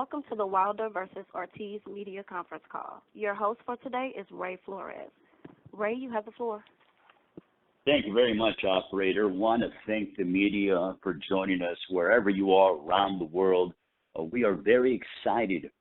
welcome to the Wilder versus Ortiz media conference call. Your host for today is Ray Flores. Ray, you have the floor. Thank you very much, operator. Want to thank the media for joining us wherever you are around the world. We are very excited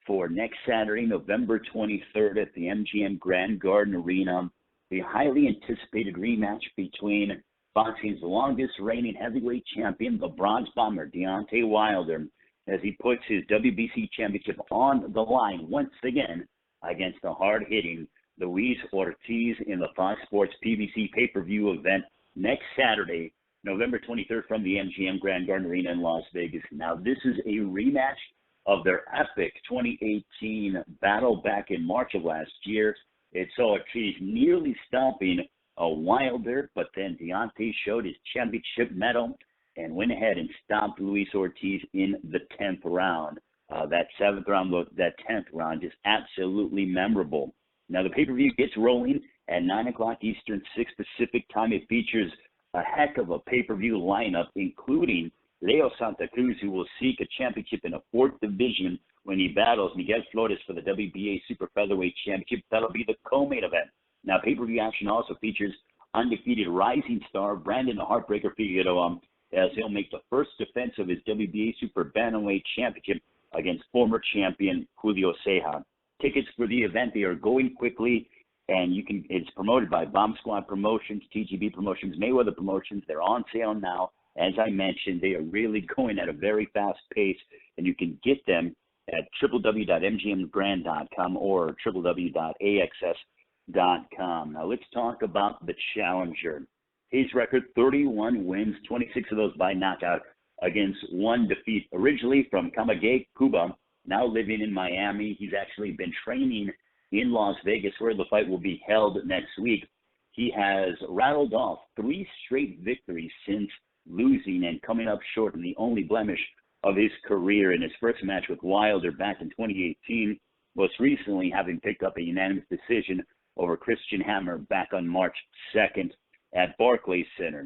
for next Saturday, November 23rd at the MGM Grand Garden Arena, the highly anticipated rematch between boxing's longest reigning heavyweight champion, the Bronze Bomber, Deontay Wilder, as he puts his WBC championship on the line once again against the hard-hitting Luis Ortiz in the Fox Sports PBC pay-per-view event next Saturday, November 23rd from the MGM Grand Garden Arena in Las Vegas. Now, this is a rematch of their epic 2018 battle back in March of last year. It saw Ortiz nearly stopping Wilder, but then Deontay showed his championship medal and went ahead and stopped Luis Ortiz in the 10th round. That 7th round, that 10th round, just absolutely memorable. Now, the pay-per-view gets rolling at 9 o'clock Eastern, 6 Pacific time. It features a heck of a pay-per-view lineup, including Leo Santa Cruz, who will seek a championship in a 4th division when he battles Miguel Flores for the WBA Super Featherweight Championship. That'll be the co-main event. Now, pay-per-view action also features undefeated rising star Brandon the Heartbreaker Figueroa, as he'll make the first defense of his WBA Super Bantamweight Championship against former champion Julio Ceja. Tickets for the event, they are going quickly, and it's promoted by Bomb Squad Promotions, TGB Promotions, Mayweather Promotions. They're on sale now. As I mentioned, they are really going at a very fast pace, and you can get them at www.mgmgrand.com or www.axs.com. Now let's talk about the challenger. His record, 31 wins, 26 of those by knockout against one defeat. Originally from Camagüey, Cuba, now living in Miami. He's actually been training in Las Vegas, where the fight will be held next week. He has rattled off 3 straight victories since losing and coming up short in the only blemish of his career in his first match with Wilder back in 2018, most recently having picked up a unanimous decision over Christian Hammer back on March 2nd at Barclays Center.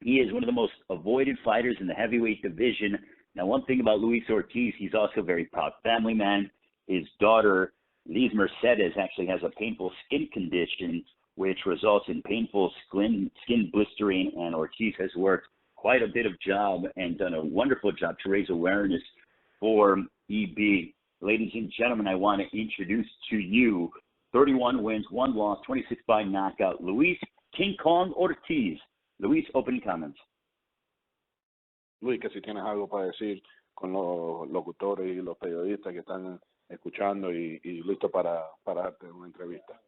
He is one of the most avoided fighters in the heavyweight division. Now, one thing about Luis Ortiz, he's also a very proud family man. His daughter, Liz Mercedes, actually has a painful skin condition, which results in painful skin blistering, and Ortiz has worked quite a bit of job and done a wonderful job to raise awareness for EB. Ladies and gentlemen, I want to introduce to you 31 wins, 1 loss, 26 by knockout, Luis King Kong Ortiz. Luis, opening comments. Luis, que si tienes algo para decir con los locutores y los periodistas que están escuchando y listo para darte una entrevista.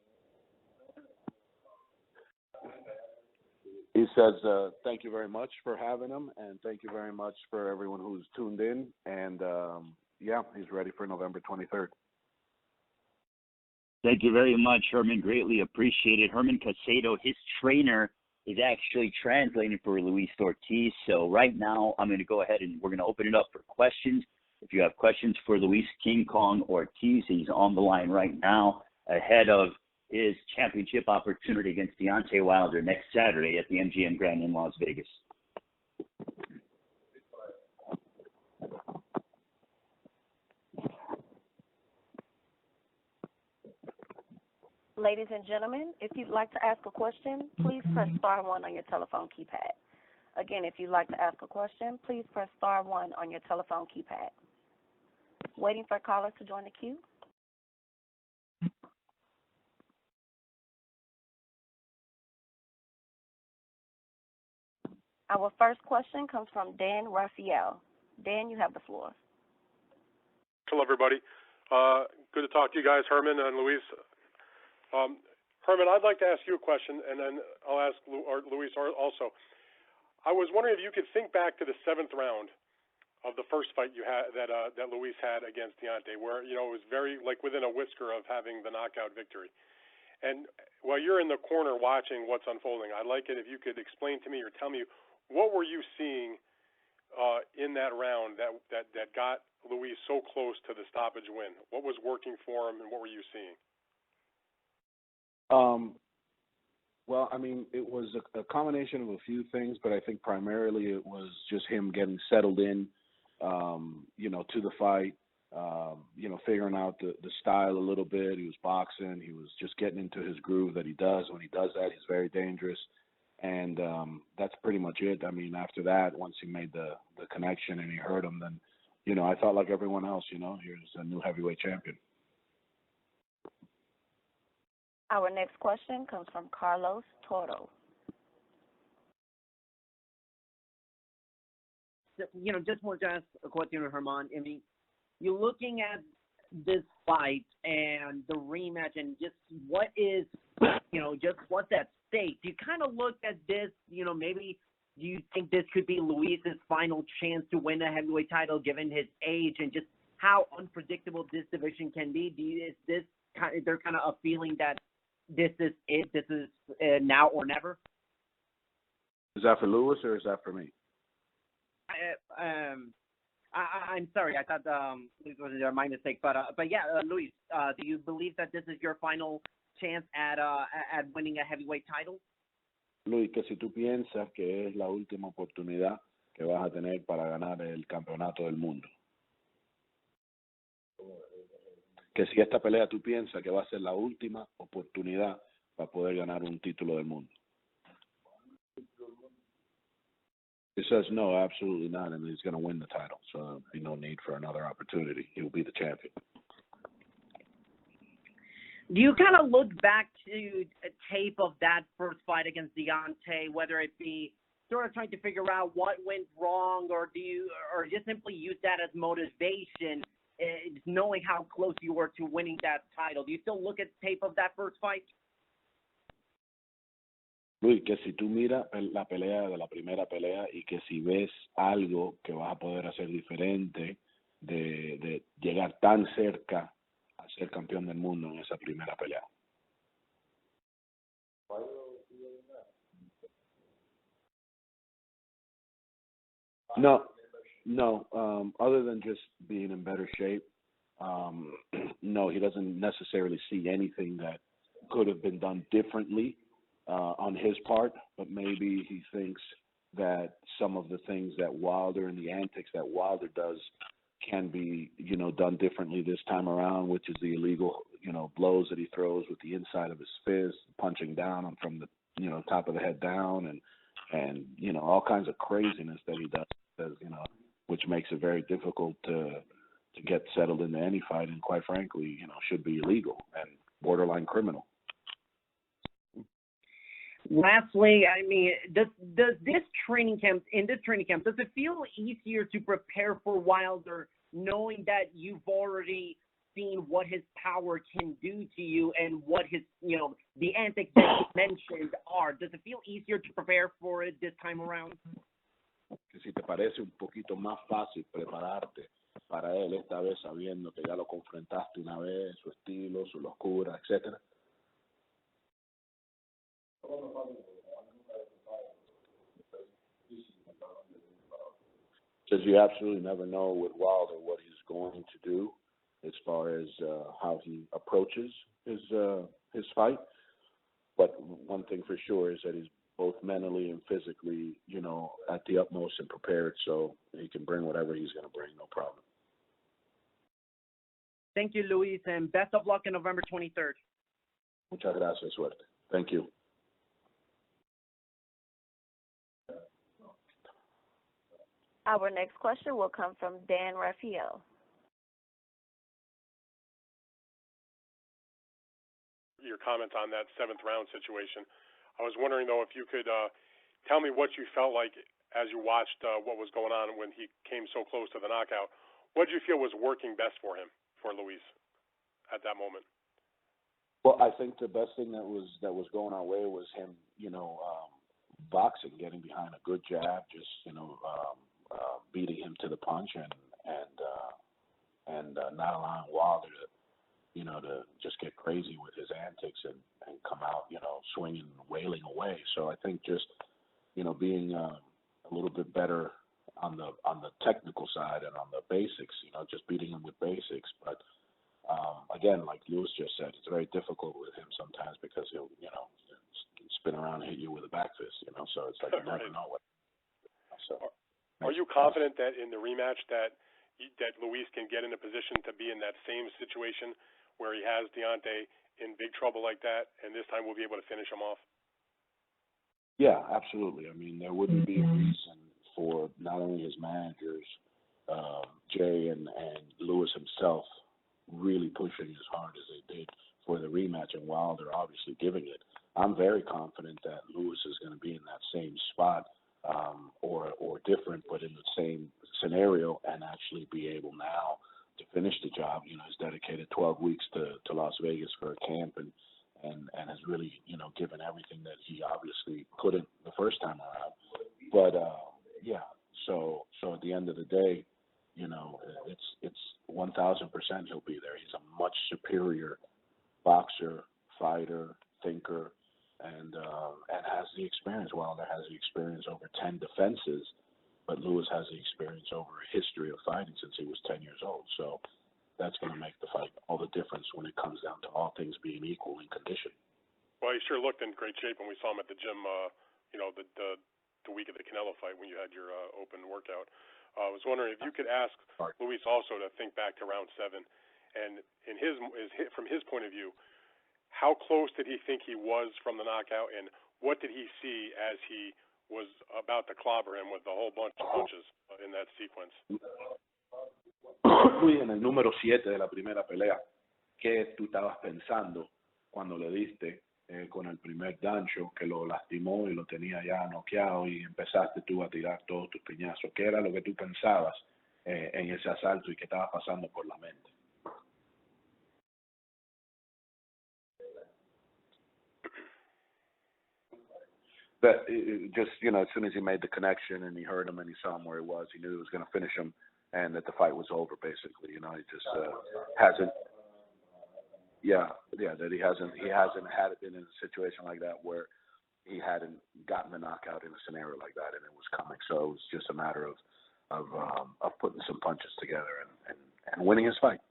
He says, thank you very much for having him, and thank you very much for everyone who's tuned in. And, yeah, he's ready for November 23rd. Thank you very much, Herman. Greatly appreciated. Herman Casado, his trainer, is actually translating for Luis Ortiz. So right now, I'm going to go ahead and we're going to open it up for questions. If you have questions for Luis King Kong Ortiz, he's on the line right now ahead of his championship opportunity against Deontay Wilder next Saturday at the MGM Grand in Las Vegas. Ladies and gentlemen, if you'd like to ask a question, please press star 1 on your telephone keypad. Again, if you'd like to ask a question, please press star 1 on your telephone keypad. Waiting for callers to join the queue. Our first question comes from Dan Raphael. Dan, you have the floor. Hello, everybody. Good to talk to you guys, Herman and Luis. Herman, I'd like to ask you a question, and then I'll ask Luis also. I was wondering if you could think back to the 7th round of the first fight you had that Luis had against Deontay, where it was very within a whisker of having the knockout victory. And while you're in the corner watching what's unfolding, I'd like it if you could explain to me or tell me what were you seeing in that round that got Luis so close to the stoppage win? What was working for him, and what were you seeing? Well, I mean, it was a combination of a few things, but I think primarily it was just him getting settled in, to the fight, figuring out the style a little bit. He was boxing. He was just getting into his groove that he does. When he does that, he's very dangerous. And that's pretty much it. I mean, after that, once he made the connection and he hurt him, then, I thought like everyone else, here's a new heavyweight champion. Our next question comes from Carlos Toro. Just wanted to ask a question, Herman. I mean, you're looking at this fight and the rematch and just what is, just what's at stake. Do you kind of look at this, maybe do you think this could be Luis's final chance to win a heavyweight title given his age and just how unpredictable this division can be? Is there kind of a feeling that this is it, this is now or never? Is that for Luis or is that for me? I'm sorry. I thought Luis was my mistake, but yeah, Luis, do you believe that this is your final chance at winning a heavyweight title? Luis, que si tú piensas que es la última oportunidad que vas a tener para ganar el campeonato del mundo. Que si esta pelea tú piensas que va a ser la última oportunidad para poder ganar un título del mundo. He says no, absolutely not, and he's going to win the title, so there'll be no need for another opportunity. He'll be the champion. Do you kind of look back to a tape of that first fight against Deontay, whether it be sort of trying to figure out what went wrong, or just simply use that as motivation, knowing how close you were to winning that title? Do you still look at tape of that first fight? Luis, que si tú miras la pelea de la primera pelea y que si ves algo que vas a poder hacer diferente de llegar tan cerca a ser campeón del mundo en esa primera pelea. No. Other than just being in better shape, no, he doesn't necessarily see anything that could have been done differently on his part, but maybe he thinks that some of the things that Wilder and the antics that Wilder does can be, done differently this time around, which is the illegal, blows that he throws with the inside of his fist, punching down from the, top of the head down, and all kinds of craziness that he does, which makes it very difficult to get settled into any fight, and quite frankly, should be illegal and borderline criminal. Lastly, I mean, does this training camp, does it feel easier to prepare for Wilder knowing that you've already seen what his power can do to you and what his, the antics that you mentioned are? Does it feel easier to prepare for it this time around? Que si te parece un poquito más fácil prepararte para él esta vez sabiendo que ya lo confrontaste una vez, su estilo, su locura, etcétera. Because you absolutely never know with Wilder what he's going to do as far as how he approaches his fight. But one thing for sure is that he's both mentally and physically, at the utmost and prepared, so he can bring whatever he's going to bring, no problem. Thank you, Luis, and best of luck on November 23rd. Muchas gracias, suerte. Thank you. Our next question will come from Dan Rafael. Your comment on that seventh round situation. I was wondering, though, if you could tell me what you felt like as you watched what was going on when he came so close to the knockout. What did you feel was working best for him, for Luis, at that moment? Well, I think the best thing that was going our way was him, boxing, getting behind a good jab, just beating him to the punch and not allowing Wilder to just get crazy with his antics and come out, swinging and wailing away. So I think just, being a little bit better on the technical side and on the basics, just beating him with basics. But again, like Luis just said, it's very difficult with him sometimes because he'll, spin around and hit you with a back fist, so it's like you never know what. So. Are you confident that in the rematch that that Luis can get in a position to be in that same situation where he has Deontay in big trouble like that, and this time we'll be able to finish him off? Yeah, absolutely. I mean, there wouldn't be a reason for not only his managers, Jay and Luis himself, really pushing as hard as they did for the rematch, and Wilder obviously giving it. I'm very confident that Luis is going to be in that same spot, or different, but in the same scenario, and actually be able now to finish the job. You know, he's dedicated 12 weeks to Las Vegas for a camp, and has really, you know, given everything that he obviously couldn't the first time around. But yeah, so at the end of the day, you know, it's 1,000% he'll be there. He's a much superior boxer, fighter, thinker, and has the experience. Wilder has the experience over 10 defenses, but Luis has the experience over a history of fighting since he was 10 years old. So that's going to make the fight all the difference when it comes down to all things being equal in condition. Well, he sure looked in great shape when we saw him at the gym, you know, the week of the Canelo fight when you had your open workout. I was wondering if you could ask Luis also to think back to round 7, and from his point of view, how close did he think he was from the knockout, and what did he see as he was about to clobber him with a whole bunch of punches in that sequence? Luis, en el número 7 de la primera pelea, ¿qué tú estabas pensando cuando le diste con el primer gancho que lo lastimó y lo tenía ya noqueado y empezaste tú a tirar todos tus piñazos? ¿Qué era lo que tú pensabas en ese asalto y qué estaba pasando por la mente? But just, you know, as soon as he made the connection and he heard him and he saw him where he was, he knew he was going to finish him and that the fight was over, basically. You know, he just hasn't, that he hasn't had it been in a situation like that where he hadn't gotten the knockout in a scenario like that, and it was coming. So it was just a matter of putting some punches together and winning his fight.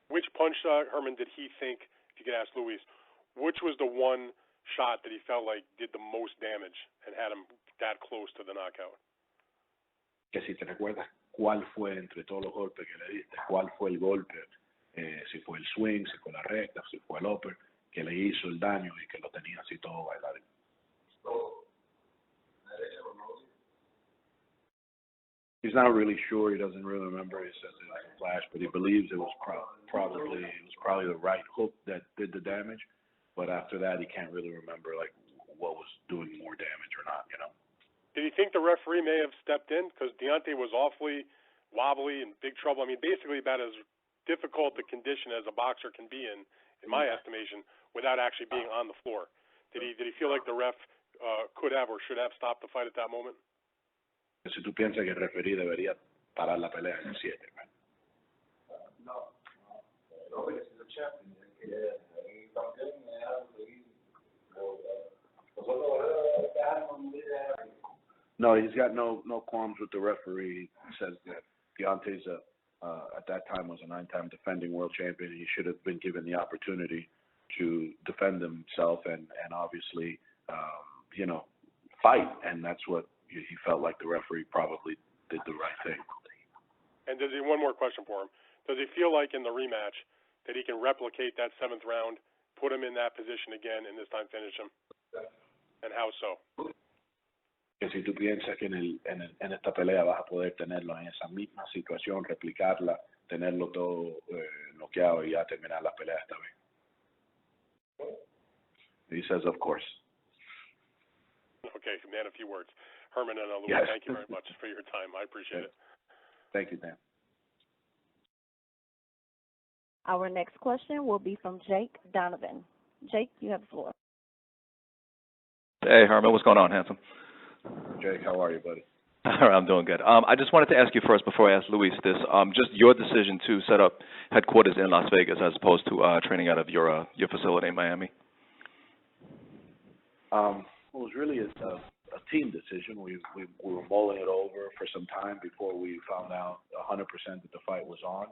Which punch, Herman, did he think, if you could ask Luis, which was the one shot that he felt like did the most damage and had him that close to the knockout? Que si te recuerdas, ¿cuál fue entre todos los golpes que le diste? ¿Cuál fue el golpe? Si fue el swing, si fue la recta, si fue el upper, que le hizo el daño y que lo tenía así todo bailarín. He's not really sure. He doesn't really remember. He says it was a flash, but he believes it was probably the right hook that did the damage. But after that, he can't really remember like what was doing more damage or not. You know. Did he think the referee may have stepped in because Deontay was awfully wobbly and big trouble? I mean, basically about as difficult a condition as a boxer can be in my estimation, without actually being on the floor. Did he feel like the ref could have or should have stopped the fight at that moment? Si tú piensas que el referee debería parar la pelea en el 7, man. No, he's got no qualms with the referee. He says that Deontay's at that time was a 9-time defending world champion. He should have been given the opportunity to defend himself and obviously, you know, fight. And that's what he felt like the referee probably did the right thing. And one more question for him. Does he feel like in the rematch that he can replicate that 7th round, put him in that position again, and this time finish him? And how so? Que si tú piensas que en esta pelea vas a poder tenerlo en esa misma situación, replicarla, tenerlo todo noqueado y ya terminar la pelea esta vez. He says, of course. Okay, man, a few words. Herman and Luis, yes. Thank you very much for your time. I appreciate it. Thank you, Dan. Our next question will be from Jake Donovan. Jake, you have the floor. Hey, Herman, what's going on, handsome? Jake, how are you, buddy? I'm doing good. I just wanted to ask you first, before I ask Luis this, just your decision to set up headquarters in Las Vegas as opposed to training out of your facility in Miami. It was really a team decision. We were mulling it over for some time before we found out 100% that the fight was on.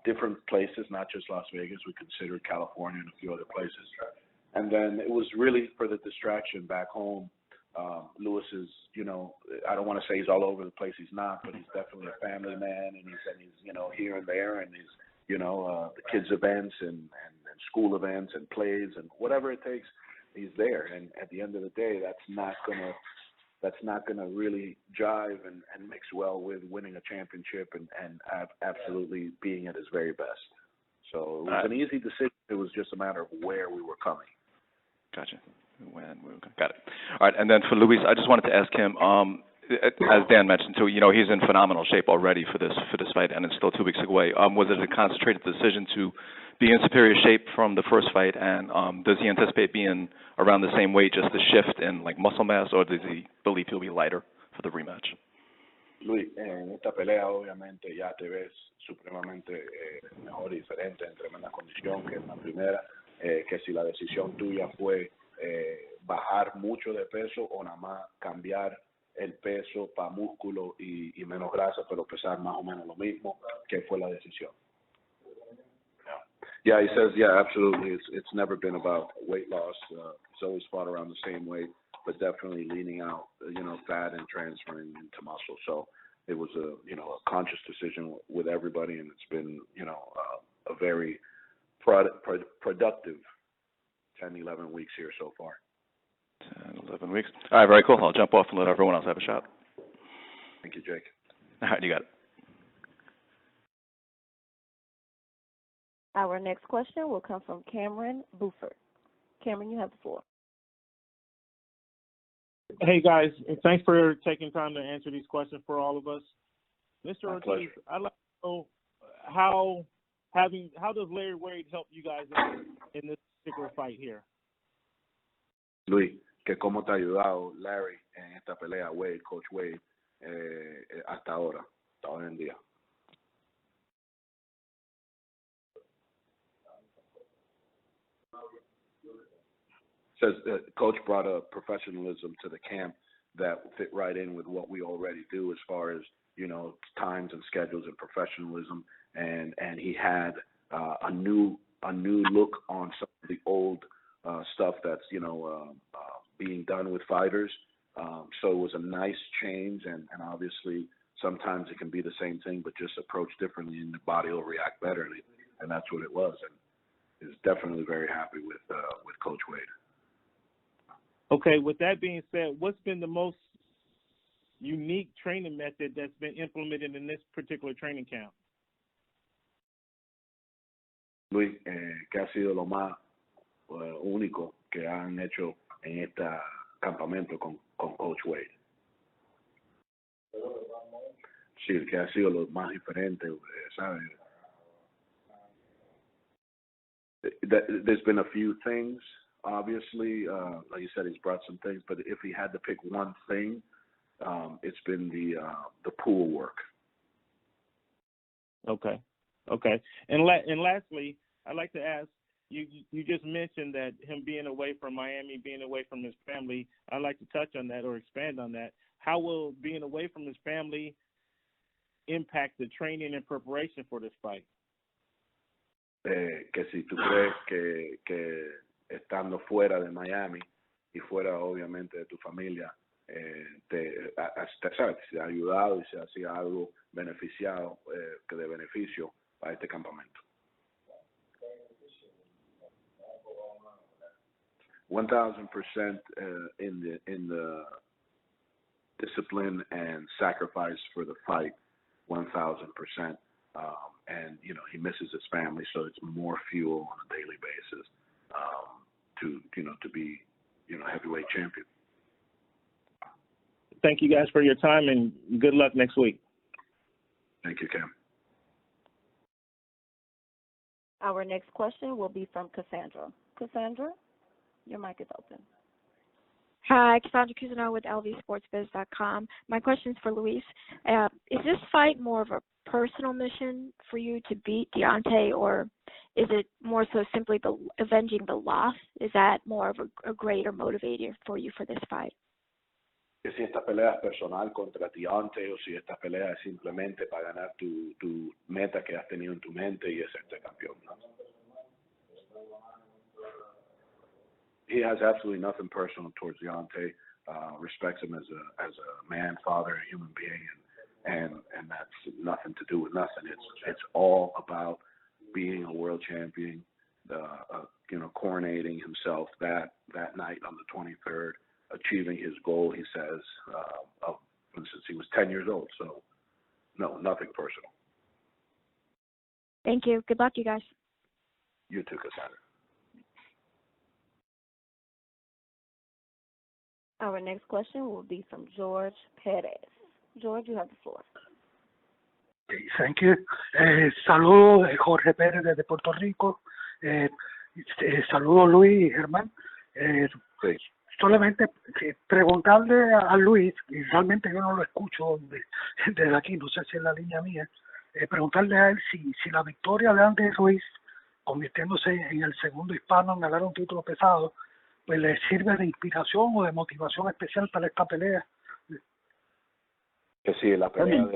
Different places, not just Las Vegas. We considered California and a few other places. And then it was really for the distraction back home Luis is, I don't want to say he's all over the place. He's not, but he's definitely a family man, and he's here and there, and he's, the kids' events and school events and plays and whatever it takes, he's there. And at the end of the day, that's not gonna really jive and mix well with winning a championship and absolutely being at his very best. So it was an easy decision. It was just a matter of where we were coming. Gotcha. Got it. All right, and then for Luis, I just wanted to ask him, as Dan mentioned too, he's in phenomenal shape already for this fight, and it's still 2 weeks away. Was it a concentrated decision to be in superior shape from the first fight, and does he anticipate being around the same weight, just the shift in muscle mass, or does he believe he'll be lighter for the rematch? Luis, en esta pelea obviamente ya te ves supremamente mejor y diferente, en tremenda condición que en la primera, que si la decisión tuya fue bajar mucho de peso o nada más cambiar el peso para músculo y menos grasa, pero pesar más o menos lo mismo, que fue la decisión. Yeah, he says, yeah, absolutely. It's never been about weight loss. He's always fought around the same weight, but definitely leaning out, fat and transferring into muscle. So it was a conscious decision with everybody, and it's been, a very productive 10, 11 weeks here so far. 10, 11 weeks. All right, very cool. I'll jump off and let everyone else have a shot. Thank you, Jake. All right, you got it. Our next question will come from Cameron Buford. Cameron, you have the floor. Hey, guys. Thanks for taking time to answer these questions for all of us. Mr. Ortiz, I'd like to know how does Larry Wade help you guys in this particular fight here? Luis, que cómo te ha ayudado Larry en esta pelea, Wade, Coach Wade, hasta hoy en día. Says Coach brought a professionalism to the camp that fit right in with what we already do as far as, times and schedules and professionalism, and he had a new look on some of the old stuff that's being done with fighters. So it was a nice change, and obviously sometimes it can be the same thing but just approached differently, and the body will react better, and that's what it was. And is definitely very happy with Coach Wade. Okay, with that being said, what's been the most unique training method that's been implemented in this particular training camp? Luis, ¿qué ha sido lo más único que han hecho en este campamento con Coach Wade? Sí, ¿qué ha sido lo más diferente, ¿sabes? There's been a few things, obviously. Like you said, he's brought some things, but if he had to pick one thing, it's been the pool work. Okay. And lastly, I'd like to ask, you just mentioned that him being away from Miami, being away from his family, I'd like to touch on that or expand on that. How will being away from his family impact the training and preparation for this fight? Que si tú crees que estando fuera de Miami y fuera obviamente de tu familia, te ha ayudado y se hacía algo beneficiado, que de beneficio para este campamento. 1,000% in the discipline and sacrifice for the fight. 1,000%. And he misses his family, so it's more fuel on a daily basis to be heavyweight champion. Thank you guys for your time, and good luck next week. Thank you, Cam. Our next question will be from Cassandra. Cassandra, your mic is open. Hi, Cassandra Cousineau with LVSportsBiz.com. My question is for Luis. Is this fight more of a personal mission for you to beat Deontay, or is it more so simply avenging the loss? Is that more of a greater motivator for you for this fight? Que si esta pelea es personal contra Deontay o si esta pelea es simplemente para ganar tu meta que has tenido en tu mente y es este campeón, ¿no? He has absolutely nothing personal towards Deontay. respects him as a man, father, human being, and that's nothing to do with nothing. It's all about being a world champion, coronating himself that night on the 23rd, achieving his goal. He says, since he was 10 years old. So, no, nothing personal. Thank you. Good luck, you guys. You too, Cassandra. Our next question will be from George Perez. George, you have the floor. Thank you. Saludos, Jorge Pérez desde Puerto Rico. Saludos, Luis y Germán. Sí. Solamente preguntarle a Luis, y realmente yo no lo escucho desde aquí, no sé si es la línea mía, preguntarle a él si la victoria de Andy Ruiz, convirtiéndose en el segundo hispano en ganar un título pesado, pues le sirve de inspiración o de motivación especial para esta pelea. Que sí, la pelea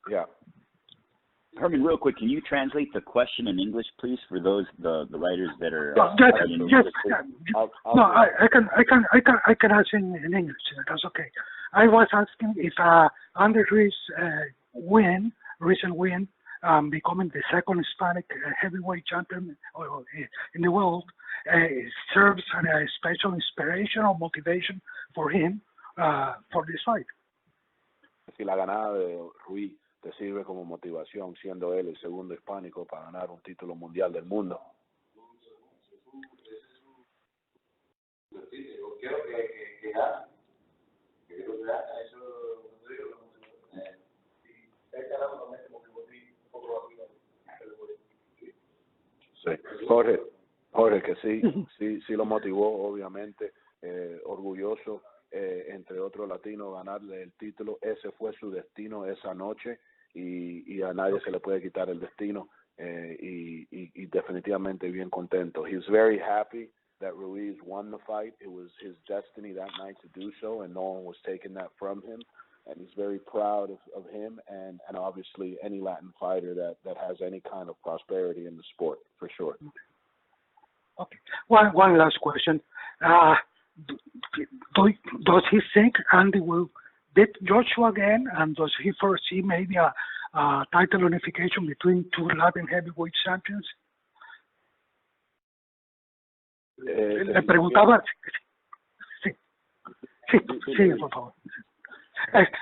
yeah. Herman, real quick, can you translate the question in English, please, for those the writers that are yes. No, I can answer in English. That's okay. I was asking if Andy Ruiz recent win, becoming the second Hispanic heavyweight champion in the world, serves as a special inspiration or motivation for him for this fight. Si la ganada de Ruiz te sirve como motivación, siendo él el segundo hispánico para ganar un título mundial del mundo. Sí. Jorge, que sí lo motivó, obviamente, orgulloso, entre otros latinos, ganarle el título. Ese fue su destino esa noche y a nadie se le puede quitar el destino, y definitivamente bien contento. He's very happy that Ruiz won the fight. It was his destiny that night to do so, and no one was taking that from him. And he's very proud of him and obviously any Latin fighter that has any kind of prosperity in the sport, for sure. Okay. One last question. Does he think Andy will beat Joshua again, and does he foresee maybe a title unification between two Latin heavyweight champions? Le preguntaba. Sí, por favor.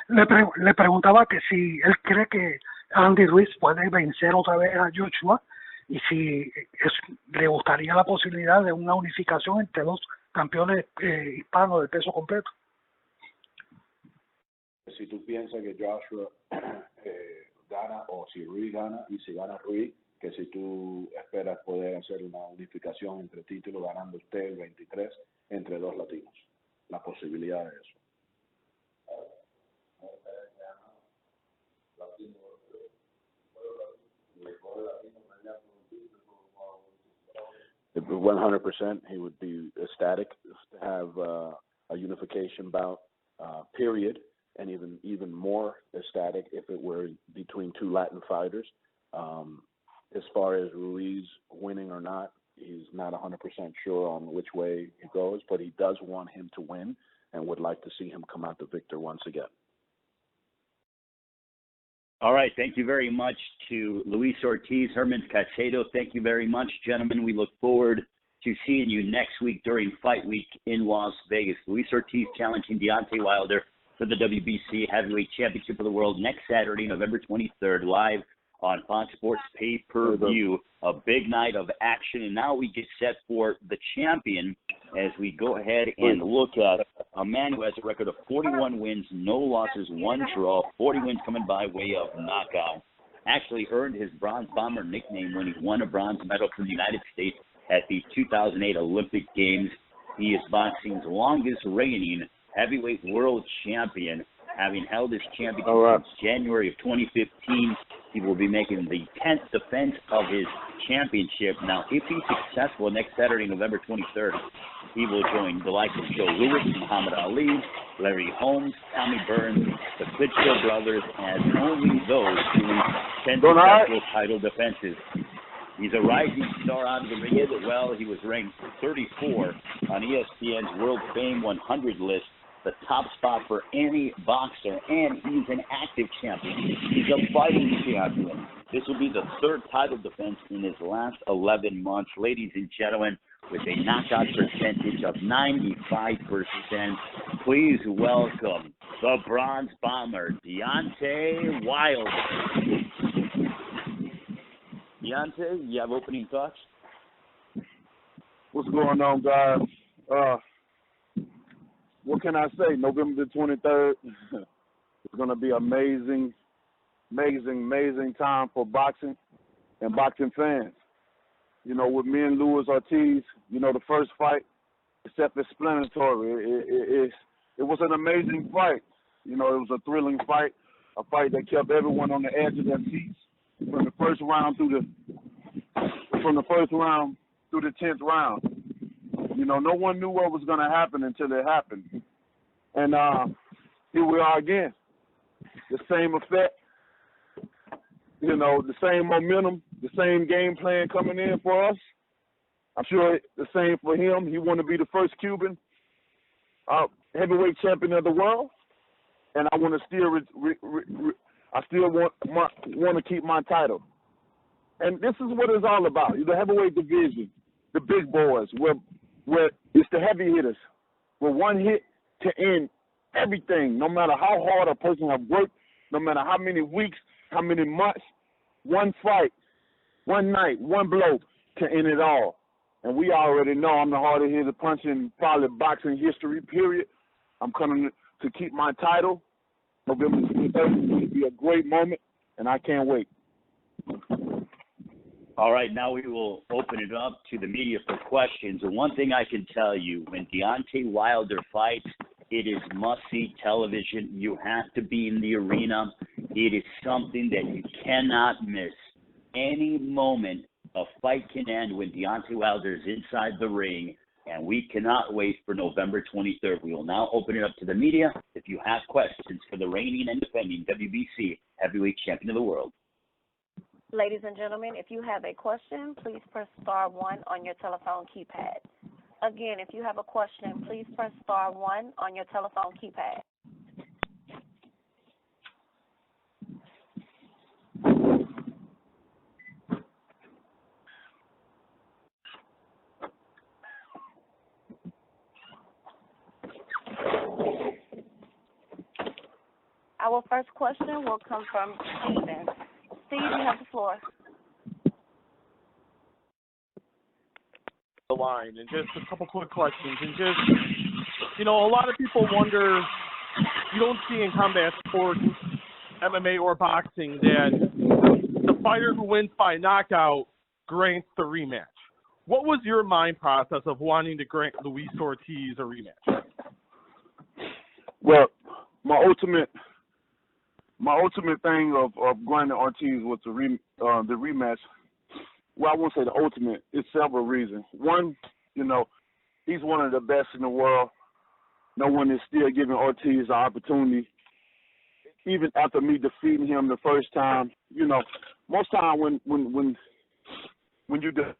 Le preguntaba que si él cree que Andy Ruiz puede vencer otra vez a Joshua y si le gustaría la posibilidad de una unificación entre dos campeones hispanos de peso completo. Si tú piensas que Joshua gana, o si Ruiz gana, y si gana Ruiz, que si tú esperas poder hacer una unificación entre títulos, ganando usted el 23 entre dos latinos, la posibilidad de eso. 100%, he would be ecstatic to have a unification bout, period, and even more ecstatic if it were between two Latin fighters. As far as Ruiz winning or not, he's not 100% sure on which way he goes, but he does want him to win and would like to see him come out the victor once again. All right, thank you very much to Luis Ortiz, Herman Caicedo. Thank you very much, gentlemen. We look forward to seeing you next week during Fight Week in Las Vegas. Luis Ortiz challenging Deontay Wilder for the WBC Heavyweight Championship of the World next Saturday, November 23rd, live on Fox Sports pay-per-view. A big night of action, and now we get set for the champion as we go ahead and look at a man who has a record of 41 wins, no losses, 1 draw, 40 wins coming by way of knockout. Actually earned his Bronze Bomber nickname when he won a bronze medal for the United States at the 2008 Olympic Games. He is boxing's longest reigning heavyweight world champion, having held his championship since January of 2015. He will be making the 10th defense of his championship. Now, if he's successful next Saturday, November 23rd, he will join the likes of Joe Louis, Muhammad Ali, Larry Holmes, Tommy Burns, the Klitschko brothers, as only those who 10 successful title defenses. He's a rising star out of the ring as well. He was ranked 34 on ESPN's World Fame 100 list, the top spot for any boxer, and he's an active champion. He's a fighting champion. This will be the third title defense in his last 11 months. Ladies and gentlemen, with a knockout percentage of 95%, please welcome the Bronze Bomber, DEONTAY Wilder. DEONTAY, you have opening thoughts? What's going on, guys? What can I say? November the 23rd is going to be amazing time for boxing and boxing fans. You know, with me and Luis ORTIZ, you know, the first fight is self-explanatory. It was an amazing fight. You know, it was a thrilling fight, a fight that kept everyone on the edge of their seats from the first round through the 10th round. You know, no one knew what was going to happen until it happened. And here we are again. The same effect, you know, the same momentum, the same game plan coming in for us. I'm sure the same for him. He wanted to be the first Cuban heavyweight champion of the world. And I want to still want to keep my title. And this is what it's all about. The heavyweight division, the big boys, where it's the heavy hitters, where one hit can end everything, no matter how hard a person has worked, no matter how many weeks, how many months, one fight, one night, one blow can end it all. And we already know I'm the hardest hitter punch in probably boxing history, period. I'm coming to keep my title. November 23rd is going to be a great moment, and I can't wait. All right, now we will open it up to the media for questions. And one thing I can tell you, when DeOntay Wilder fights, it is must-see television. You have to be in the arena. It is something that you cannot miss. Any moment a fight can end when DeOntay Wilder is inside the ring, and we cannot wait for November 23rd. We will now open it up to the media if you have questions for the reigning and defending WBC Heavyweight Champion of the World. Ladies and gentlemen, if you have a question, please press star 1 on your telephone keypad. Again, if you have a question, please press star 1 on your telephone keypad. Our first question will come from Steven. Steve, you have the floor. The line, and just a couple quick questions. And just, you know, a lot of people wonder, you don't see in combat sports, MMA or boxing, that the fighter who wins by knockout grants the rematch. What was your mind process of wanting to grant Luis ORTIZ a rematch? Well, my ultimate thing of granting ORTIZ was the rematch. Well, I won't say the ultimate. It's several reasons. One, you know, he's one of the best in the world. No one is still giving ORTIZ the opportunity. Even after me defeating him the first time, you know, most time when you do,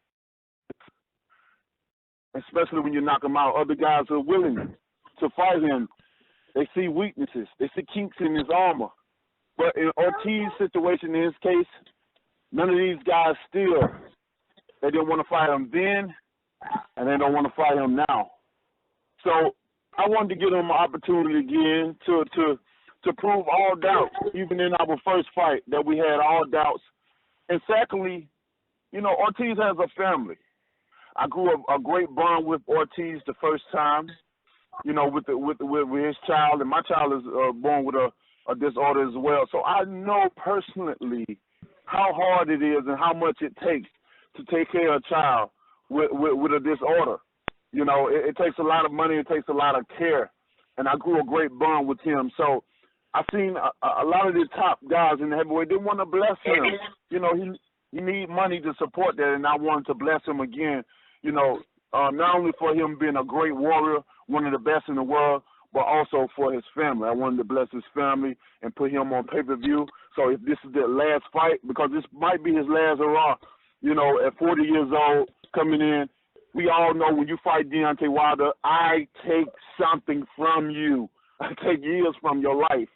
especially when you knock him out, other guys are willing to fight him. They see weaknesses. They see kinks in his armor. But in ORTIZ's situation, in his case, none of these guys still, they didn't want to fight him then, and they don't want to fight him now. So I wanted to give him an opportunity again to prove all doubts, even in our first fight, that we had all doubts. And secondly, you know, ORTIZ has a family. I grew up a great bond with ORTIZ the first time, you know, with his child, and my child is born with a disorder as well. So I know personally how hard it is and how much it takes to take care of a child with a disorder. You know, it takes a lot of money, it takes a lot of care, and I grew a great bond with him. So I've seen a lot of the top guys in the heavyweight, they want to bless him. You know, he need money to support that, and I wanted to bless him again, you know, not only for him being a great warrior, one of the best in the world, but also for his family. I wanted to bless his family and put him on pay-per-view. So if this is the last fight, because this might be his last hurrah, at 40 years old, coming in. We all know when you fight Deontay Wilder, I take something from you. I take years from your life.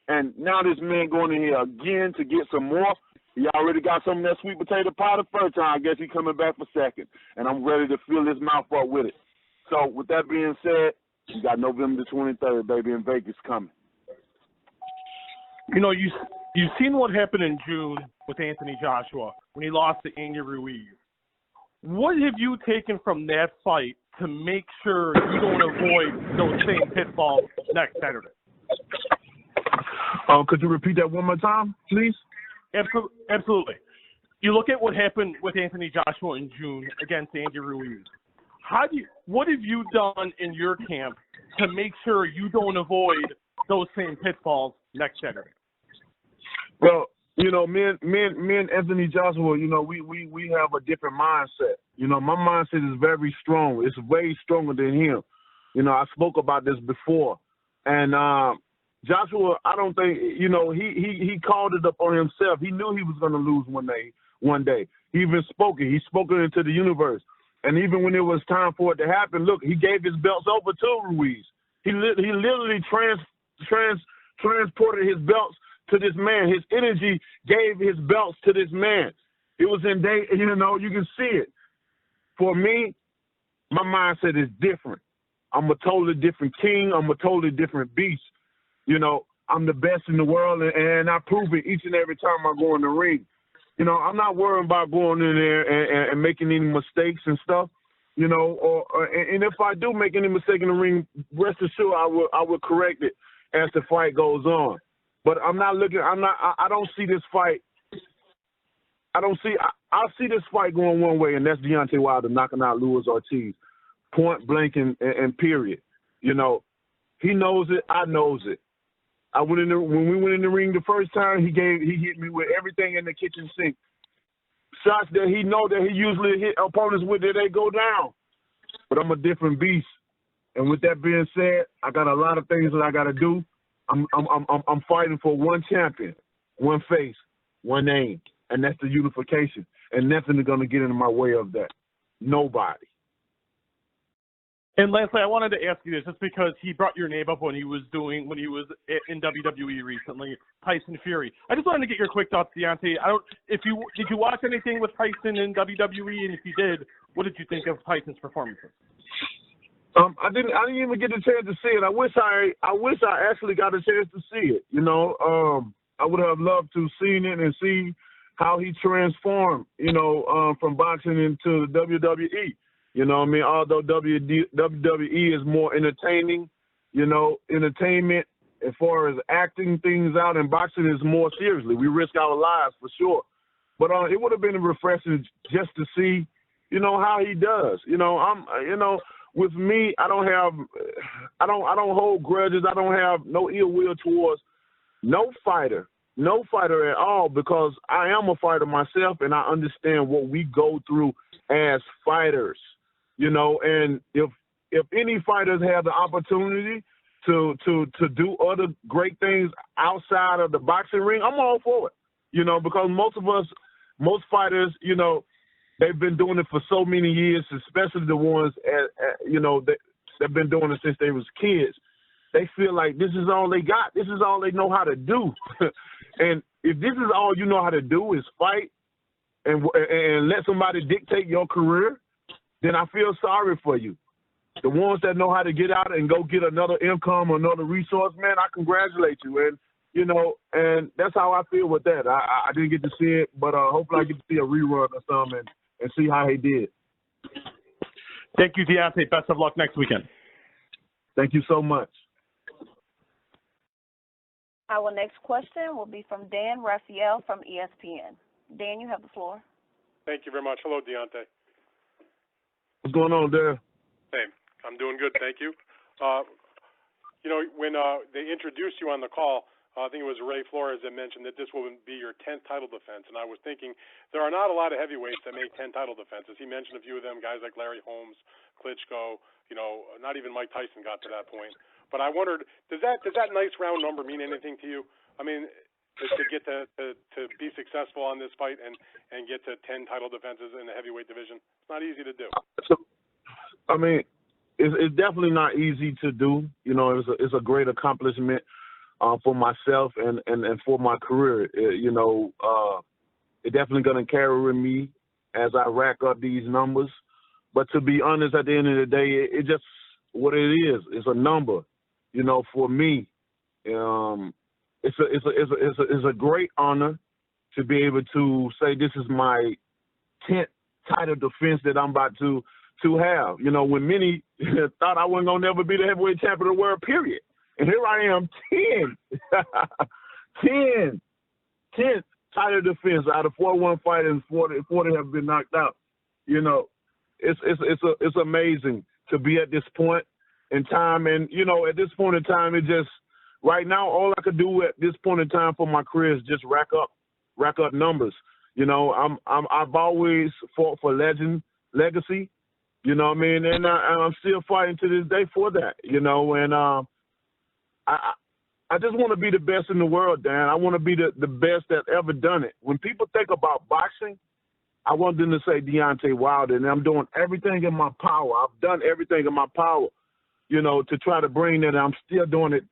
And now this man going in here again to get some more. He already got some of that sweet potato pie the first time. I guess he's coming back for second. And I'm ready to fill his mouth up with it. So with that being said, you got November the 23rd, baby, in Vegas coming. You've seen what happened in June with Anthony Joshua when he lost to Andy Ruiz. What have you taken from that fight to make sure you don't avoid those same pitfalls next Saturday? Could you repeat that one more time, please? Absolutely. You look at what happened with Anthony Joshua in June against Andy Ruiz. What have you done in your camp to make sure you don't avoid those same pitfalls next Saturday? Well, me and Anthony Joshua, we have a different mindset. My mindset is very strong. It's way stronger than him. I spoke about this before. And Joshua, I don't think, he called it up on himself. He knew he was going to lose one day. He even spoke it. He spoke it into the universe. And even when it was time for it to happen, look, he gave his belts over to Ruiz. He literally transported his belts to this man. His energy gave his belts to this man. It was in you can see it. For me, my mindset is different. I'm a totally different king. I'm a totally different beast. I'm the best in the world, and I prove it each and every time I go in the ring. I'm not worrying about going in there and making any mistakes and stuff, and if I do make any mistake in the ring, rest assured I will correct it as the fight goes on. But I don't see this fight. I see this fight going one way, and that's Deontay Wilder knocking out Luis Ortiz, point blank and period. He knows it. I knows it. When we went in the ring the first time, he hit me with everything in the kitchen sink. Shots that he know that he usually hit opponents with, that they go down. But I'm a different beast. And with that being said, I got a lot of things that I got to do. I'm fighting for one champion, one face, one name, and that's the unification. And nothing is going to get in my way of that. Nobody. And lastly, I wanted to ask you this, just because he brought your name up when he was in WWE recently, Tyson Fury. I just wanted to get your quick thoughts, Deontay. Did you watch anything with Tyson in WWE? And if you did, what did you think of Tyson's performances? I didn't even get a chance to see it. I wish I actually got a chance to see it. I would have loved to seen it and see how he transformed, from boxing into the WWE. Although WWE is more entertaining, entertainment as far as acting things out, and boxing is more seriously. We risk our lives for sure. But it would have been refreshing just to see, how he does. With me, I don't hold grudges. I don't have no ill will towards no fighter at all, because I am a fighter myself, and I understand what we go through as fighters. And if any fighters have the opportunity to do other great things outside of the boxing ring, I'm all for it. Because most fighters, they've been doing it for so many years, especially the ones they've been doing it since they was kids. They feel like this is all they got. This is all they know how to do. And if this is all you know how to do is fight and let somebody dictate your career, then I feel sorry for you. The ones that know how to get out and go get another income or another resource, man, I congratulate you. And, and that's how I feel with that. I didn't get to see it, but hopefully I get to see a rerun or something and see how he did. Thank you, Deontay. Best of luck next weekend. Thank you so much. Our next question will be from Dan Rafael from ESPN. Dan, you have the floor. Thank you very much. Hello, Deontay. What's going on there? Hey, I'm doing good, thank you. When they introduced you on the call, I think it was Ray Flores that mentioned that this will be your 10th title defense, and I was thinking there are not a lot of heavyweights that make 10 title defenses. He mentioned a few of them, guys like Larry Holmes, Klitschko, not even Mike Tyson got to that point. But I wondered, does that nice round number mean anything to you? I mean, to get to be successful on this fight and get to 10 title defenses in the heavyweight division? It's not easy to do. So, I mean, it's definitely not easy to do. You know, it's a great accomplishment for myself and for my career. It's definitely going to carry me as I rack up these numbers. But to be honest, at the end of the day, it's just what it is. It's a number. You know, for me, it's a great honor to be able to say this is my 10th title defense that I'm about to have. You know, when many thought I wasn't gonna never be the heavyweight champion of the world, period. And here I am, 10th title defense out of 41 fighters, and 40 have been knocked out. You know, it's amazing to be at this point in time. And, you know, at this point in time, it just, right now, all I could do at this point in time for my career is just rack up numbers. You know, I've always fought for legacy. You know what I mean? And I'm still fighting to this day for that, you know. And I just want to be the best in the world, Dan. I want to be the best that ever done it. When people think about boxing, I want them to say Deontay Wilder, and I'm doing everything in my power. I've done everything in my power, you know, to try to bring that. I'm still doing it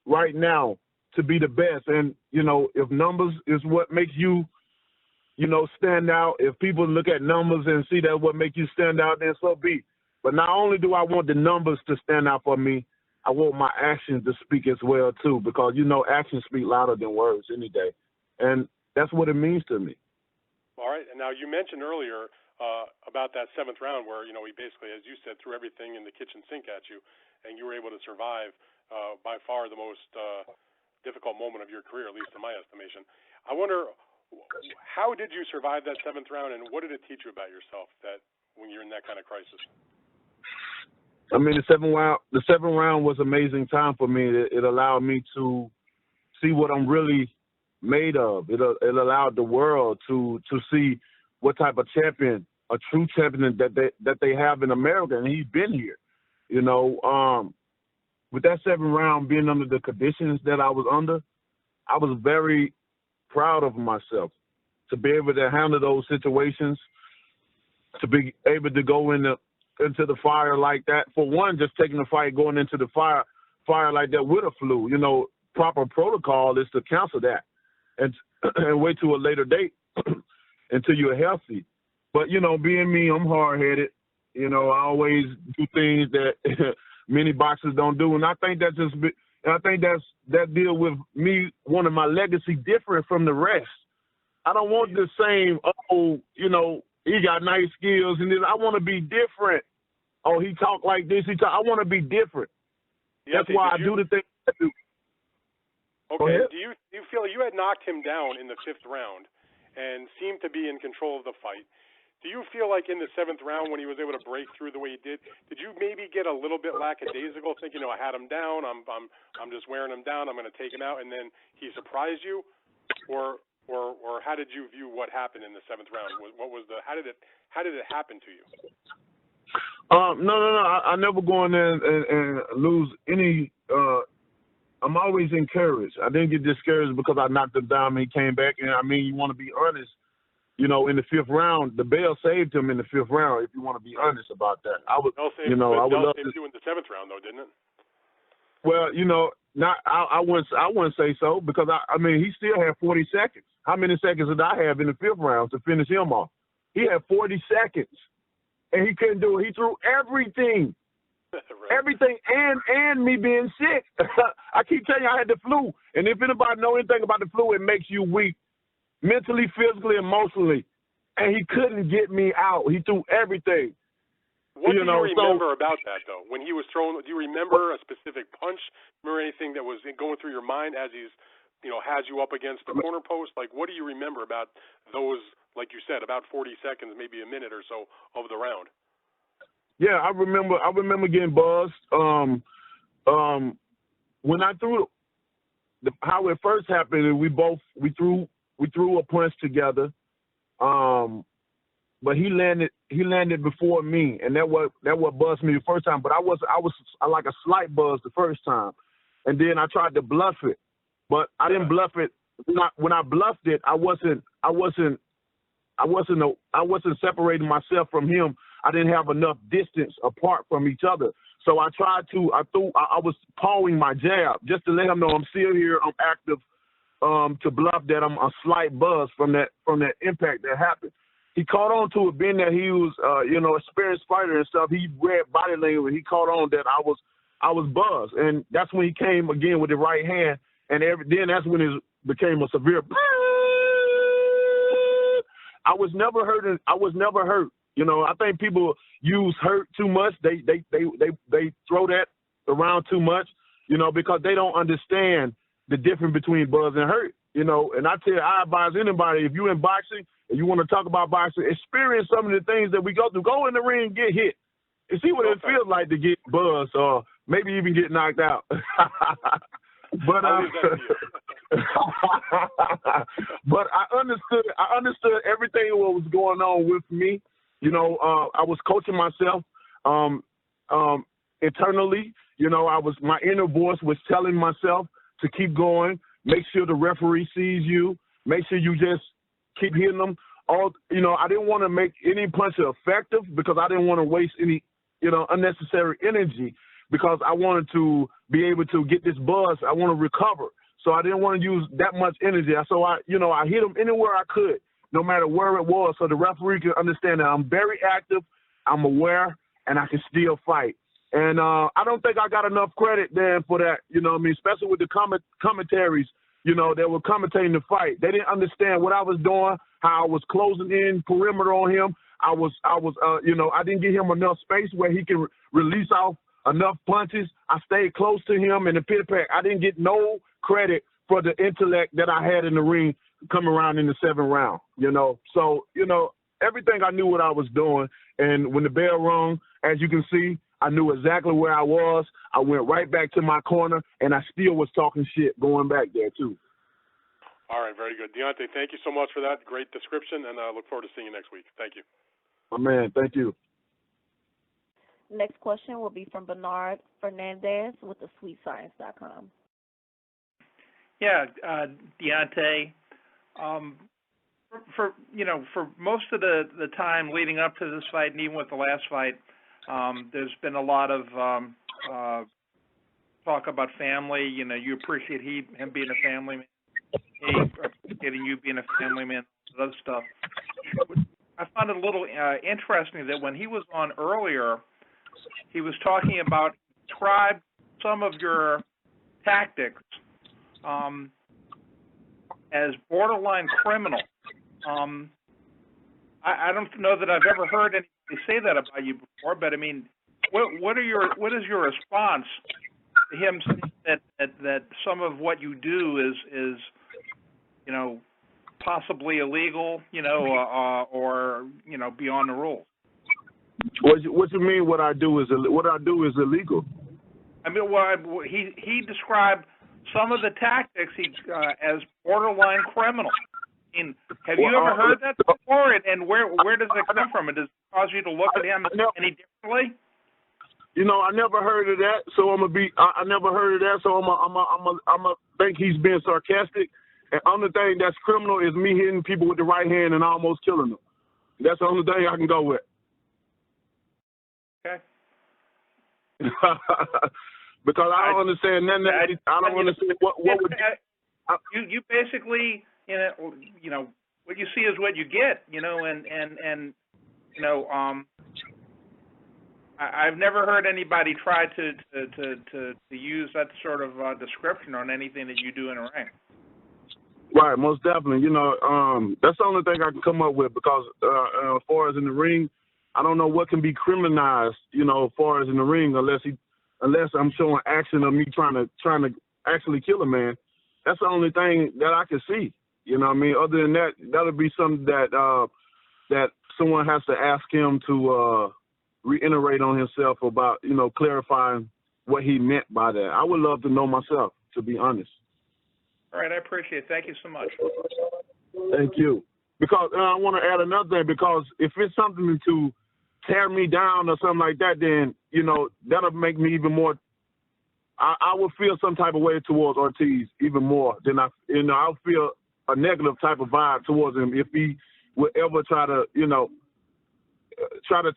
right now to be the best. And, you know, if numbers is what makes you, you know, stand out, if people look at numbers and see that what makes you stand out, then so be. But not only do I want the numbers to stand out for me, I want my actions to speak as well, too, because, you know, actions speak louder than words any day. And that's what it means to me. All right. And now you mentioned earlier about that 7th round where, you know, he basically, as you said, threw everything in the kitchen sink at you, and you were able to survive by far the most difficult moment of your career, at least in my estimation. I wonder, how did you survive that 7th round, and what did it teach you about yourself that when you're in that kind of crisis? I mean, the seventh round was an amazing time for me. It allowed me to see what I'm really made of. It allowed the world to see what type of champion, a true champion that they have in America, and he's been here. You know, with that 7th round being under the conditions that I was under, I was very proud of myself to be able to handle those situations, to be able to go into the fire like that. For one, just taking the fight, going into the fire like that with a flu. You know, proper protocol is to cancel that and wait to a later date until you're healthy. But, you know, being me, I'm hard-headed. You know, I always do things that many boxers don't do, and I think that deal with me wanting my legacy different from the rest. I don't want the same, you know, he got nice skills, and I want to be different. Oh, he talk like this. I want to be different. That's why I do the things I do. Okay. Do you feel you had knocked him down in the 5th round and seemed to be in control of the fight? Do you feel like in the 7th round when he was able to break through the way he did you maybe get a little bit lackadaisical, thinking, you know, I had him down, I'm just wearing him down, I'm going to take him out, and then he surprised you, or how did you view what happened in the 7th round? How did it happen to you? No. I never go in there and lose any. I'm always encouraged. I didn't get discouraged because I knocked him down and he came back. And I mean, you want to be honest. You know, in the 5th round, the bell saved him in the 5th round. If you want to be honest about that, I would. You know, I would love to. You in the 7th round, though, didn't it? Well, you know, I wouldn't say so because I mean he still had 40 seconds. How many seconds did I have in the 5th round to finish him off? He had 40 seconds, and he couldn't do it. He threw everything, right. Everything, and me being sick. I keep telling you, I had the flu, and if anybody know anything about the flu, it makes you weak. Mentally, physically, emotionally, and he couldn't get me out. He threw everything. What do you remember about that, though? When he was throwing, do you remember a specific punch? Remember anything that was going through your mind as he's, you know, has you up against the corner post? Like, what do you remember about those, like you said, about 40 seconds, maybe a minute or so of the round? Yeah, I remember getting buzzed. When I threw, how it first happened, we threw a punch together, but he landed before me, and that what buzzed me the first time. But I was like a slight buzz the first time, and then I tried to bluff it, but I didn't bluff it when I bluffed it, I wasn't separating myself from him. I didn't have enough distance apart from each other. So I was pawing my jab just to let him know I'm still here, I'm active, to bluff that I'm a slight buzz from that impact that happened. He caught on to it, being that he was, experienced fighter and stuff. He read body language. He caught on that I was buzzed, and that's when he came again with the right hand, and then that's when it became a severe. I was never hurt. You know, I think people use hurt too much. They throw that around too much, you know, because they don't understand the difference between buzz and hurt. You know, and I advise anybody, if you're in boxing and you want to talk about boxing, experience some of the things that we go through. Go in the ring and get hit and see what it feels like to get buzzed or maybe even get knocked out. But but I understood everything what was going on with me. You know, I was coaching myself internally. You know, my inner voice was telling myself to keep going. Make sure the referee sees you. Make sure you just keep hitting them. I didn't want to make any punch effective because I didn't want to waste any, unnecessary energy, because I wanted to be able to get this buzz. I want to recover. So I didn't want to use that much energy. So I hit them anywhere I could, no matter where it was, so the referee can understand that I'm very active, I'm aware, and I can still fight. And I don't think I got enough credit then for that, especially with the commentaries, that were commentating the fight. They didn't understand what I was doing, how I was closing in perimeter on him. I didn't give him enough space where he can release off enough punches. I stayed close to him in the pit pack. I didn't get no credit for the intellect that I had in the ring coming around in the 7th round, So, everything I knew what I was doing. And when the bell rung, as you can see, I knew exactly where I was. I went right back to my corner, and I still was talking shit going back there, too. All right, very good. Deontay, thank you so much for that great description, and I look forward to seeing you next week. Thank you. My man, thank you. Next question will be from Bernard Fernandez with thesweetscience.com. Yeah, Deontay, for most of the time leading up to this fight, and even with the last fight, there's been a lot of talk about family. You appreciate him being a family man, appreciating you being a family man, other stuff. I found it a little interesting that when he was on earlier, he was talking about, describe some of your tactics as borderline criminal. I don't know that I've ever heard anybody say that about you before, but I mean, what is your response to him saying that some of what you do is possibly illegal, or beyond the rules? What you mean? What I do is illegal? I mean, he described some of the tactics as borderline criminal. I mean, have you ever heard that before? And where does it come from? Does it cause you to look at him any differently? I never heard of that. So I never heard of that. So I'm a think he's being sarcastic. And the only thing that's criminal is me hitting people with the right hand and almost killing them. That's the only thing I can go with. Okay. Because I don't understand nothing. I don't understand what would you basically, what you see is what you get, and I've never heard anybody try to use that sort of description on anything that you do in a ring. Right, most definitely. That's the only thing I can come up with, because as far as in the ring, I don't know what can be criminalized, as far as in the ring, unless I'm showing action of me trying to actually kill a man. That's the only thing that I can see. Other than that, that'll be something that someone has to ask him to reiterate on himself about, clarifying what he meant by that. I would love to know myself, to be honest. All right, I appreciate it. Thank you so much. Thank you. Because I want to add another thing, because if it's something to tear me down or something like that, then, that'll make me even more I would feel some type of way towards Ortiz even more than I'll feel a negative type of vibe towards him if he would ever try to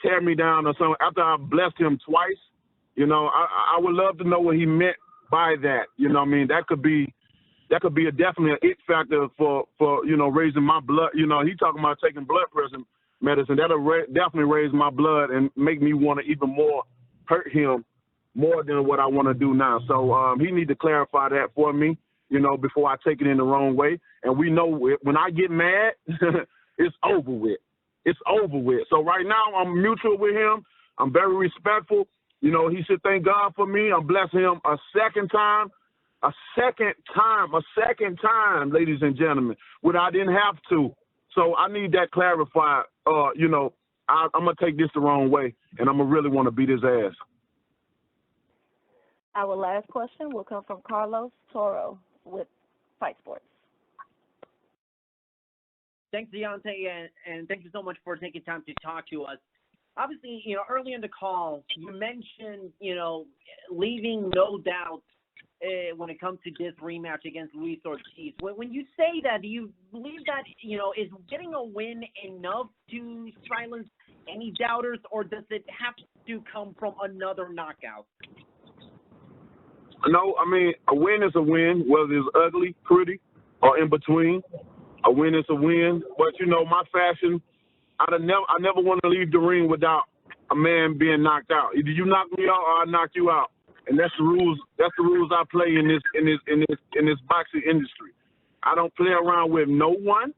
tear me down or something. After I blessed him twice, I would love to know what he meant by that. You know what I mean? That could be definitely an it factor for raising my blood. He talking about taking blood pressure medicine. That'll definitely raise my blood and make me want to even more hurt him more than what I want to do now. So he need to clarify that for me, before I take it in the wrong way. And we know when I get mad, it's over with. It's over with. So right now I'm mutual with him. I'm very respectful. He should thank God for me. I'm blessing him a second time, ladies and gentlemen, when I didn't have to. So I need that clarified. I'm going to take this the wrong way, and I'm going to really want to beat his ass. Our last question will come from Carlos Toro with Fight Sports. Thanks, Deontay, and thank you so much for taking time to talk to us. Obviously, early in the call, you mentioned, leaving no doubt when it comes to this rematch against Luis Ortiz. When you say that, do you believe that, is getting a win enough to silence any doubters, or does it have to come from another knockout? No, I mean, a win is a win, whether it's ugly, pretty, or in between. A win is a win. But, my fashion, I never want to leave the ring without a man being knocked out. Either you knock me out or I knock you out. And that's the rules. That's the rules I play in this boxing industry. I don't play around with no one.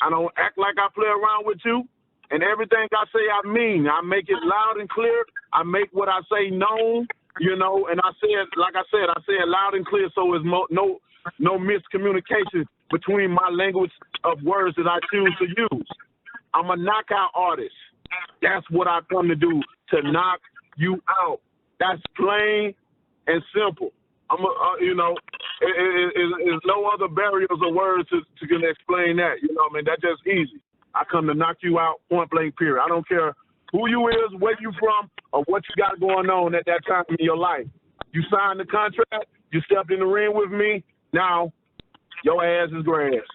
I don't act like I play around with you. And everything I say, I mean. I make it loud and clear. I make what I say known. And I say it, like I say it loud and clear, so there's no miscommunication between my language of words that I choose to use. I'm a knockout artist. That's what I come to do, to knock you out. That's plain and simple. There's no other barriers or words to explain that. That's just easy. I come to knock you out, point blank, period. I don't care who you is, where you from, or what you got going on at that time in your life. You signed the contract, you stepped in the ring with me, now your ass is grass.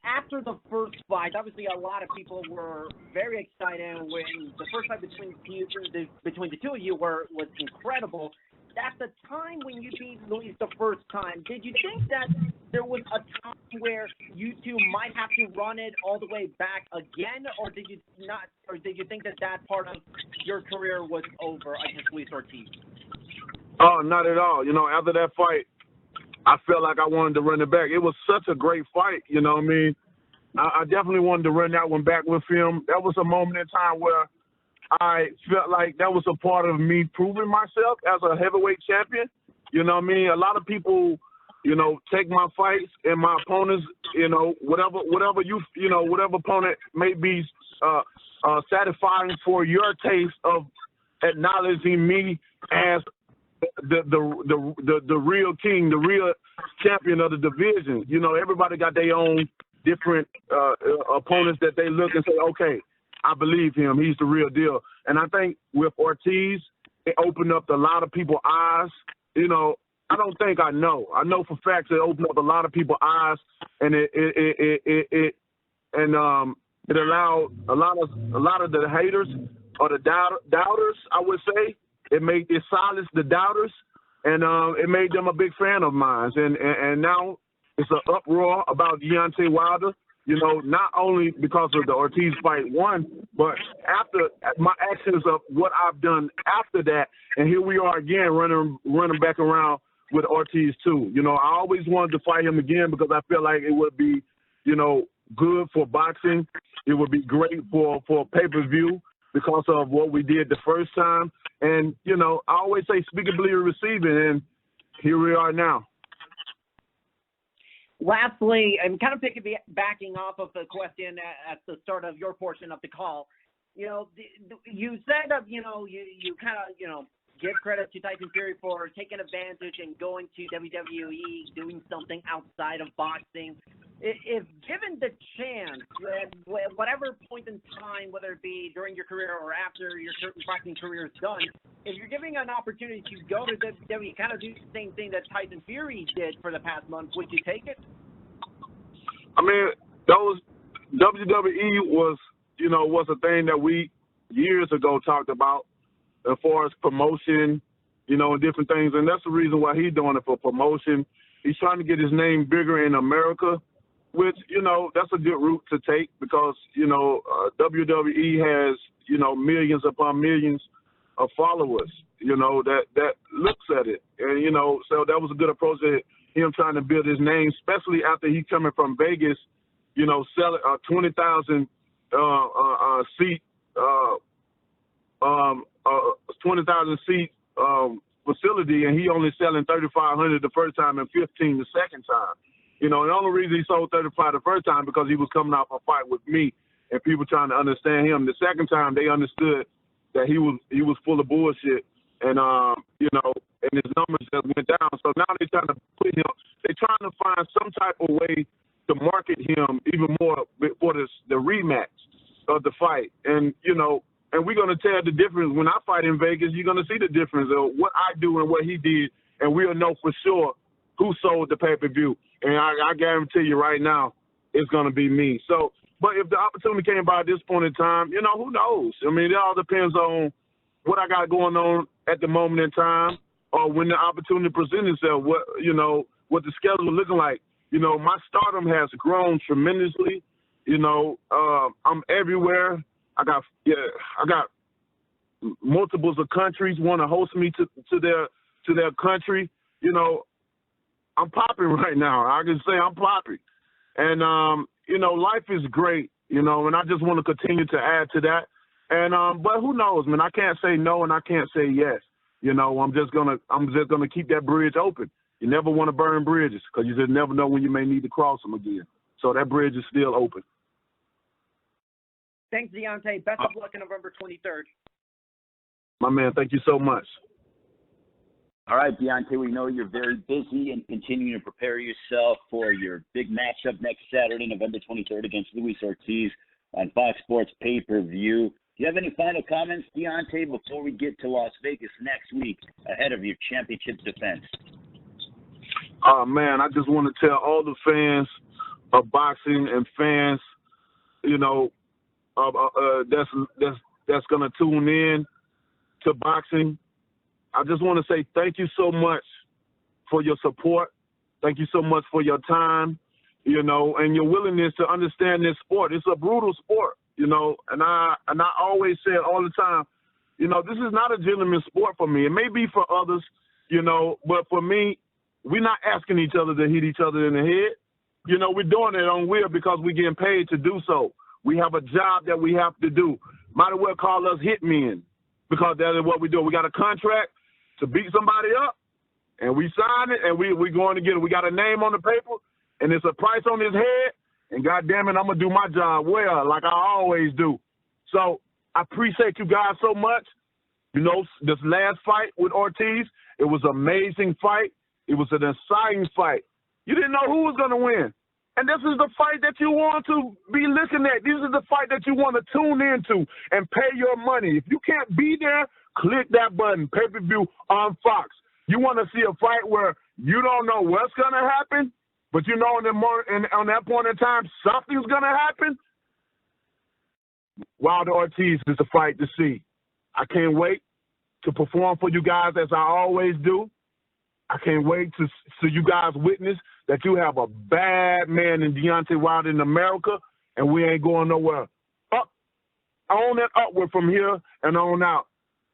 After the first fight, obviously a lot of people were very excited when the first fight between the two of you was incredible. At the time when you beat Luis the first time, did you think that there was a time where you two might have to run it all the way back again, or did you not? Or did you think that part of your career was over against Luis Ortiz? Oh, not at all. After that fight, I felt like I wanted to run it back. It was such a great fight. I definitely wanted to run that one back with him. That was a moment in time where I felt like that was a part of me proving myself as a heavyweight champion. A lot of people, take my fights and my opponents, whatever opponent may be satisfying for your taste of acknowledging me as the real king, the real champion of the division. Everybody got their own different opponents that they look and say, okay, I believe him. He's the real deal. And I think with Ortiz, it opened up a lot of people's eyes. I don't think I know. I know for facts it opened up a lot of people's eyes, and it allowed a lot of the haters or the doubters, I would say. It silenced the doubters, and it made them a big fan of mine. And now it's an uproar about DEONTAY Wilder. Not only because of the Ortiz fight one, but after my actions of what I've done after that, and here we are again running back around with Ortiz II. I always wanted to fight him again because I feel like it would be, good for boxing. It would be great for pay-per-view because of what we did the first time. And, I always say speak and believe and receive it, and here we are now. Lastly, I'm kind of backing off of the question at the start of your portion of the call. You said that, you kind of, give credit to Tyson Fury for taking advantage and going to WWE, doing something outside of boxing. If given the chance, whatever point in time, whether it be during your career or after your boxing career is done, if you're giving an opportunity to go to WWE, kind of do the same thing that Tyson Fury did for the past month, would you take it? I mean, those WWE was a thing that we years ago talked about as far as promotion, and different things. And that's the reason why he's doing it, for promotion. He's trying to get his name bigger in America, which, that's a good route to take because, WWE has, millions upon millions of followers, that looks at it. And, so that was a good approach to him trying to build his name, especially after he's coming from Vegas, selling 20,000 seat 20,000 seat facility, and he only selling 3,500 the first time and 15 the second time. The only reason he sold 35 the first time because he was coming off a fight with me, and people trying to understand him. The second time they understood that he was full of bullshit, and and his numbers just went down. So now they're trying to put him. They're trying to find some type of way to market him even more for the rematch of the fight, and and we're going to tell the difference. When I fight in Vegas, you're going to see the difference of what I do and what he did, and we'll know for sure who sold the pay-per-view. And I guarantee you right now, it's going to be me. So, but if the opportunity came by at this point in time, who knows? I mean, it all depends on what I got going on at the moment in time, or when the opportunity presents itself, what the schedule is looking like. My stardom has grown tremendously. I'm everywhere. I got multiples of countries want to host me to their country. I'm popping right now. I can say I'm popping. And, life is great, and I just want to continue to add to that. And, but who knows, man, I can't say no and I can't say yes. I'm just gonna keep that bridge open. You never want to burn bridges because you just never know when you may need to cross them again. So that bridge is still open. Thanks, Deontay. Best of luck on November 23rd. My man, thank you so much. All right, Deontay, we know you're very busy and continuing to prepare yourself for your big matchup next Saturday, November 23rd, against Luis Ortiz on Fox Sports pay-per-view. Do you have any final comments, Deontay, before we get to Las Vegas next week ahead of your championship defense? Oh, man, I just want to tell all the fans of boxing and fans, that's going to tune in to boxing. I just want to say thank you so much for your support. Thank you so much for your time, and your willingness to understand this sport. It's a brutal sport, and I always say it all the time, this is not a gentleman's sport for me. It may be for others, but for me, we're not asking each other to hit each other in the head. We're doing it on will because we're getting paid to do so. We have a job that we have to do. Might as well call us hitmen because that is what we do. We got a contract to beat somebody up, and we sign it, and we going to get it. We got a name on the paper, and it's a price on his head, and goddamn it, I'm going to do my job well, like I always do. So I appreciate you guys so much. This last fight with Ortiz, it was an amazing fight. It was an exciting fight. You didn't know who was going to win. And this is the fight that you want to be looking at. This is the fight that you want to tune into and pay your money. If you can't be there, click that button, pay-per-view on Fox. You want to see a fight where you don't know what's going to happen, but on that point in time, something's going to happen? Wilder Ortiz is the fight to see. I can't wait to perform for you guys as I always do. I can't wait to you guys witness that you have a bad man in Deontay Wilder in America, and we ain't going nowhere. Up, on and upward from here and on out.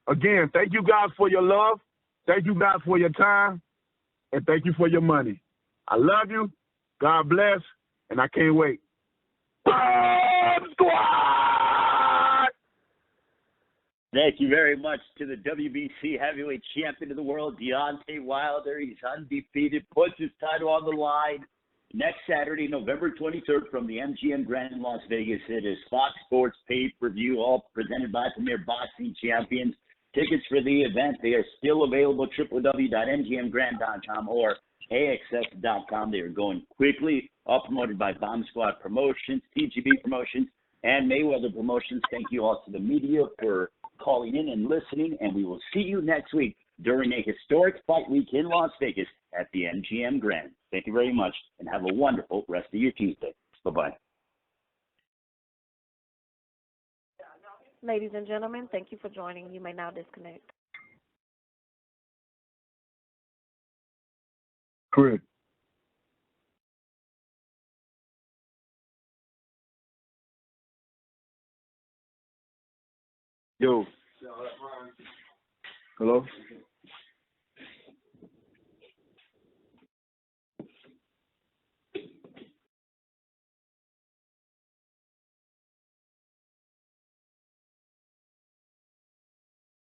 Again, thank you guys for your love. Thank you guys for your time. And thank you for your money. I love you. God bless. And I can't wait. Squad! Thank you very much to the WBC heavyweight champion of the world, Deontay Wilder. He's undefeated, puts his title on the line next Saturday, November 23rd, from the MGM Grand in Las Vegas. It is Fox Sports pay-per-view, all presented by Premier Boxing Champions. Tickets for the event, they are still available, www.mgmgrand.com or AXS.com. They are going quickly, all promoted by Bomb Squad Promotions, TGB Promotions, and Mayweather Promotions. Thank you all to the media for calling in and listening, and we will see you next week during a historic fight week in Las Vegas at the MGM Grand. Thank you very much, and have a wonderful rest of your Tuesday. Bye-bye. Ladies and gentlemen, thank you for joining. You may now disconnect. Correct. Yo. Hello?